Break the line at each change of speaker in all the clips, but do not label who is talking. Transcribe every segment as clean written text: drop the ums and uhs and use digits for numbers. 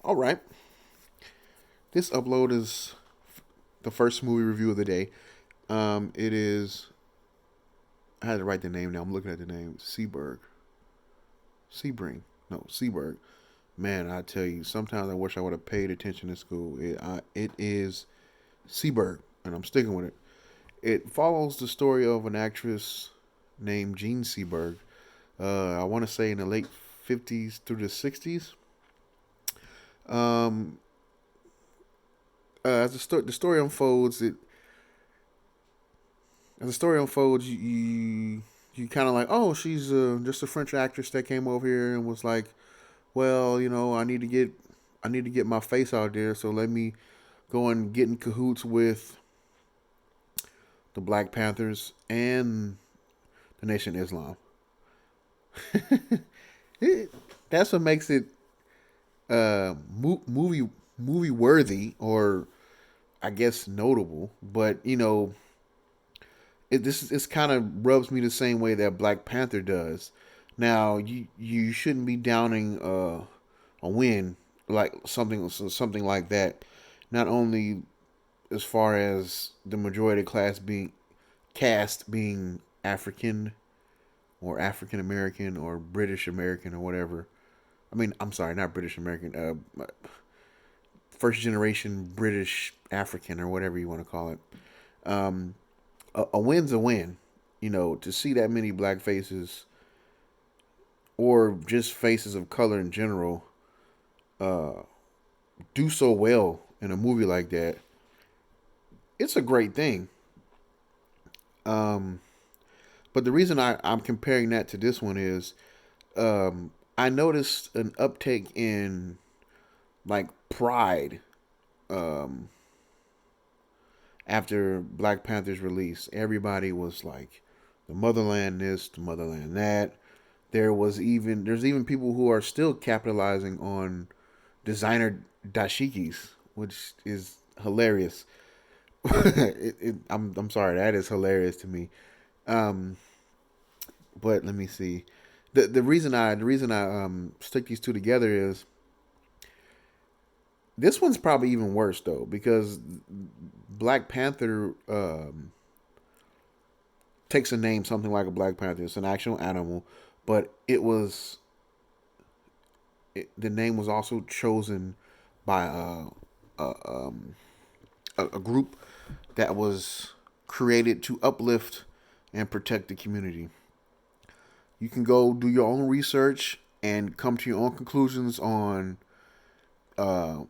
All right. This upload is the first movie review of the day. It is. I had to write the name now. I'm looking at the name. Seberg. No, Seberg. Man, I tell you, sometimes I wish I would have paid attention in school. It is Seberg, and I'm sticking with it. It follows the story of an actress named Jean Seberg. I want to say in the late 50s through the 60s. Um, as the story unfolds, you kind of like, oh, she's just a French actress that came over here and was like, well, I need to get my face out there, so let me go and get in cahoots with the Black Panthers and the Nation of Islam. it, that's what makes it movie worthy, or I guess notable. But it's kind of rubs me the same way that Black Panther does. Now you shouldn't be downing a win like something like that. Not only as far as the majority of the class being cast being African or African American or British American or whatever. I mean, I'm sorry, not British American. First generation British African or whatever you want to call it. Um, a win's a win. To see that many black faces or just faces of color in general uh, do so well in a movie like that, it's a great thing. Um, but the reason I'm comparing that to this one is I noticed an uptake in like pride um, after Black Panther's release. Everybody was like, the motherland this, the motherland that. There's even people who are still capitalizing on designer dashikis, which is hilarious. I'm sorry, that is hilarious to me. Um, but let me see. The reason I stick these two together is this one's probably even worse though, because Black Panther takes a name something like a Black Panther. It's an actual animal, but the name was also chosen by a, um, a group that was created to uplift and protect the community. You can go do your own research and come to your own conclusions uh, on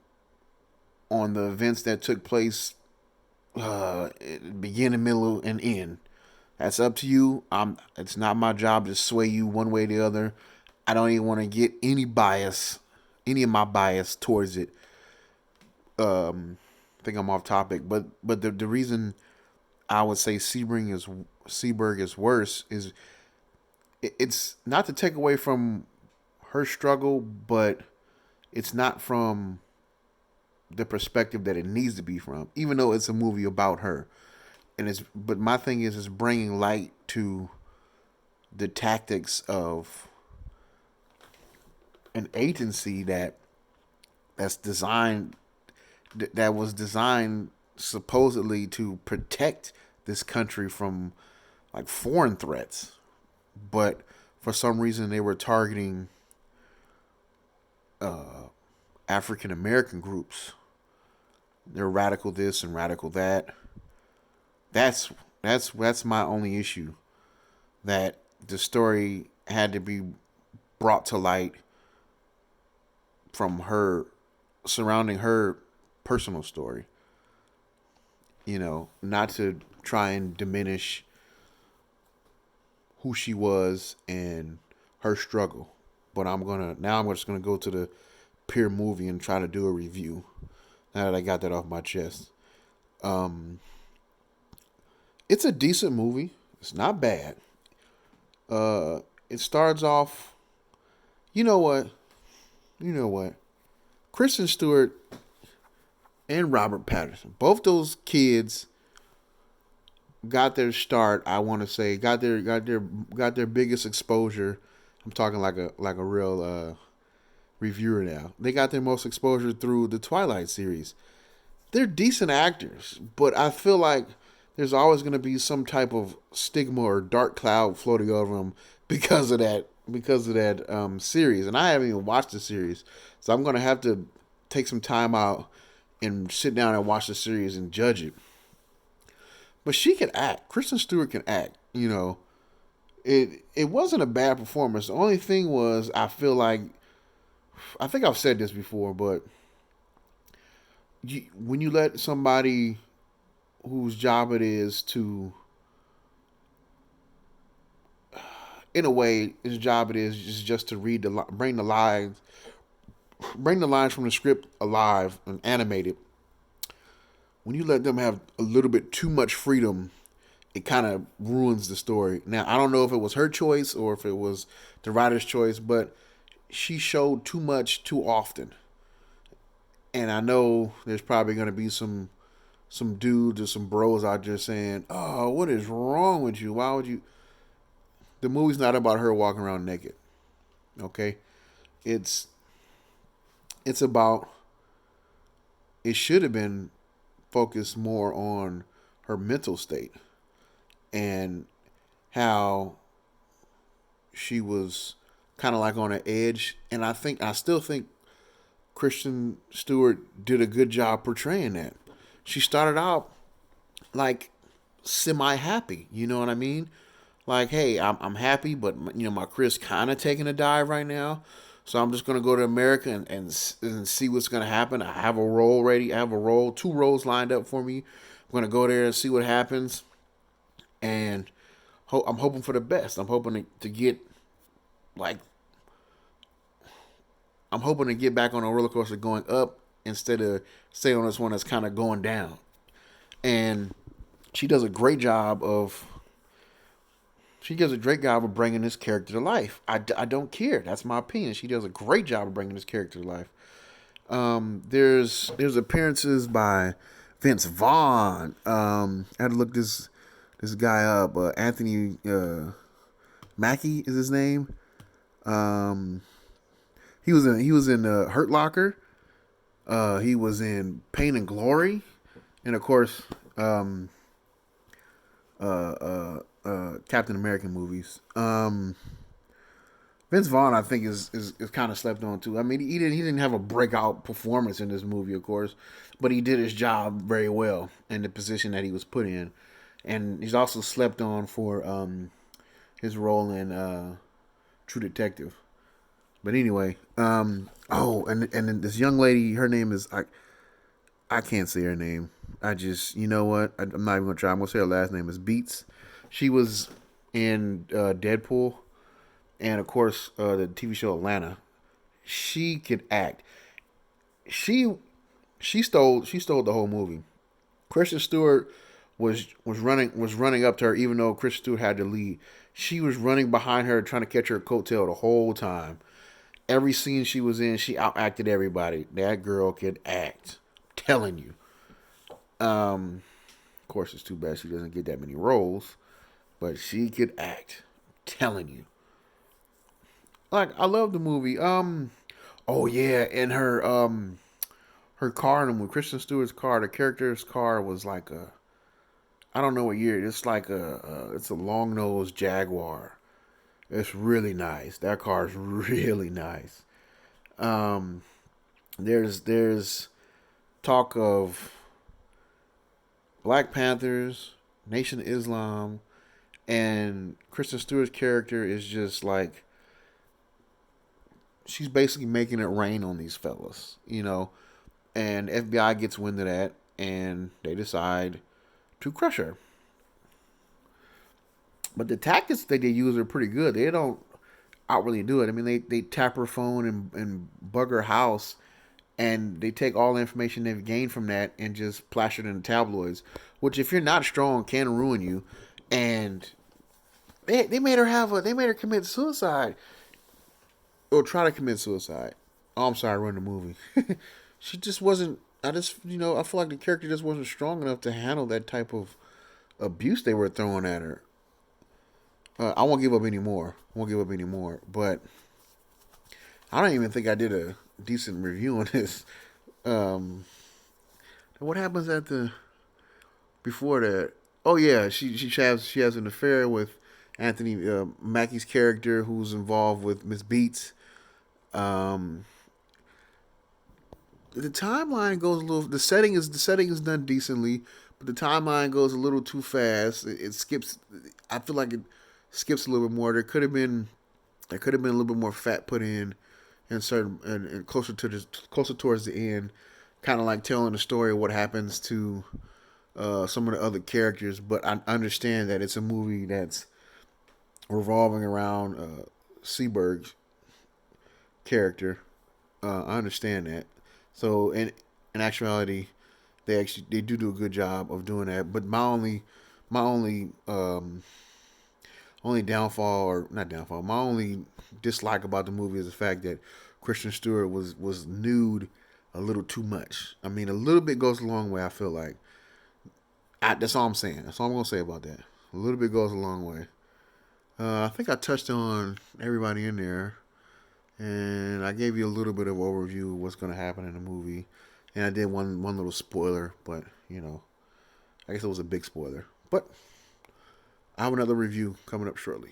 the events that took place, beginning, middle, and end. That's up to you. It's not my job to sway you one way or the other. I don't even want to get any of my bias towards it. I think I'm off topic, but the reason I would say Seberg is worse is it's not to take away from her struggle, but it's not from the perspective that it needs to be from. Even though it's a movie about her, but my thing is bringing light to the tactics of an agency that's designed that was designed supposedly to protect this country from like foreign threats, but for some reason they were targeting African American groups. They're radical this and radical that. That's that's my only issue. That the story had to be brought to light from her surrounding her personal story. Not to try and diminish who she was and her struggle. But I'm just gonna go to the pure movie and try to do a review. Now that I got that off my chest. Um it's a decent movie. It's not bad. It starts off, you know what? You know what? Kristen Stewart and Robert Patterson. Both those kids got their start. I want to say got their biggest exposure. I'm talking like a real reviewer now. They got their most exposure through the Twilight series. They're decent actors, but I feel like there's always going to be some type of stigma or dark cloud floating over them because of that series. And I haven't even watched the series, so I'm going to have to take some time out and sit down and watch the series and judge it. But she can act. Kristen Stewart can act. It wasn't a bad performance. The only thing was, I feel like, I think I've said this before, but when you let somebody whose job it is to, in a way, his job it is just to read bring the lines from the script alive and animated. When you let them have a little bit too much freedom, it kind of ruins the story. Now, I don't know if it was her choice or if it was the writer's choice, but she showed too much too often. And I know there's probably going to be some dudes or some bros out there saying, "Oh, what is wrong with you? Why would you?" The movie's not about her walking around naked. Okay, it's it's about. It should have been focused more on her mental state and how she was kind of like on an edge. And I still think Kristen Stewart did a good job portraying that. She started out like semi happy, you know what I mean? Like, hey, I'm happy, but my career's kind of taking a dive right now. So I'm just gonna go to America and see what's gonna happen. I have a role ready. I have a role, two roles lined up for me. I'm gonna go there and see what happens, and I'm hoping for the best. I'm hoping to get like I'm hoping to get back on a roller coaster going up instead of stay on this one that's kind of going down. And she does a great job of bringing this character to life. I don't care. That's my opinion. She does a great job of bringing this character to life. There's appearances by Vince Vaughn. I had to look this guy up. Anthony Mackie is his name. He was in Hurt Locker. He was in Pain and Glory, and of course, Captain American movies. Vince Vaughn, I think, is kind of slept on too. I mean, he didn't have a breakout performance in this movie, of course, but he did his job very well in the position that he was put in, and he's also slept on for his role in True Detective. But anyway, and then this young lady, her name is I can't say her name. I just, you know what? I'm not even gonna try. I'm gonna say her last name is Beetz. She was in Deadpool, and of course the TV show Atlanta. She could act. She she stole the whole movie. Kristen Stewart was running up to her, even though Kristen Stewart had to lead. She was running behind her, trying to catch her coattail the whole time. Every scene she was in, she outacted everybody. That girl could act. I'm telling you. Of course, it's too bad she doesn't get that many roles, but she could act. I'm telling you. Like, I love the movie. Oh yeah, and her car, and with Kristen Stewart's car, the character's car was like a, I don't know what year. It's like it's a long nosed Jaguar. It's really nice. That car is really nice. Um, there's talk of Black Panthers, Nation of Islam, and Kristen Stewart's character is just like, she's basically making it rain on these fellas, and FBI gets wind of that, and they decide to crush her. But the tactics that they use are pretty good. They don't outwardly do it. I mean, they tap her phone and bug her house, and they take all the information they've gained from that and just plaster it in the tabloids, which, if you're not strong, can ruin you. And they made her commit suicide, or try to commit suicide. Oh, I'm sorry, I ruined the movie. She just wasn't. I feel like the character just wasn't strong enough to handle that type of abuse they were throwing at her. I won't give up anymore. But I don't even think I did a decent review on this. Um, what happens at the before that? Oh yeah, she has an affair with Anthony Mackie's character, who's involved with Miss Beetz. Um, the timeline goes a little. The setting is done decently, but the timeline goes a little too fast. It skips. I feel like it skips a little bit more. There could have been a little bit more fat put in certain and closer towards the end, kind of like telling the story of what happens to some of the other characters. But I understand that it's a movie that's revolving around Seberg's character. I understand that. So in actuality, they do a good job of doing that. But my only downfall, or not downfall, my only dislike about the movie is the fact that Kristen Stewart was nude a little too much. I mean, a little bit goes a long way. I feel like that's all I'm saying. That's all I'm gonna say about that. A little bit goes a long way. I think I touched on everybody in there, and I gave you a little bit of overview of what's gonna happen in the movie, and I did one little spoiler, but I guess it was a big spoiler. But I have another review coming up shortly.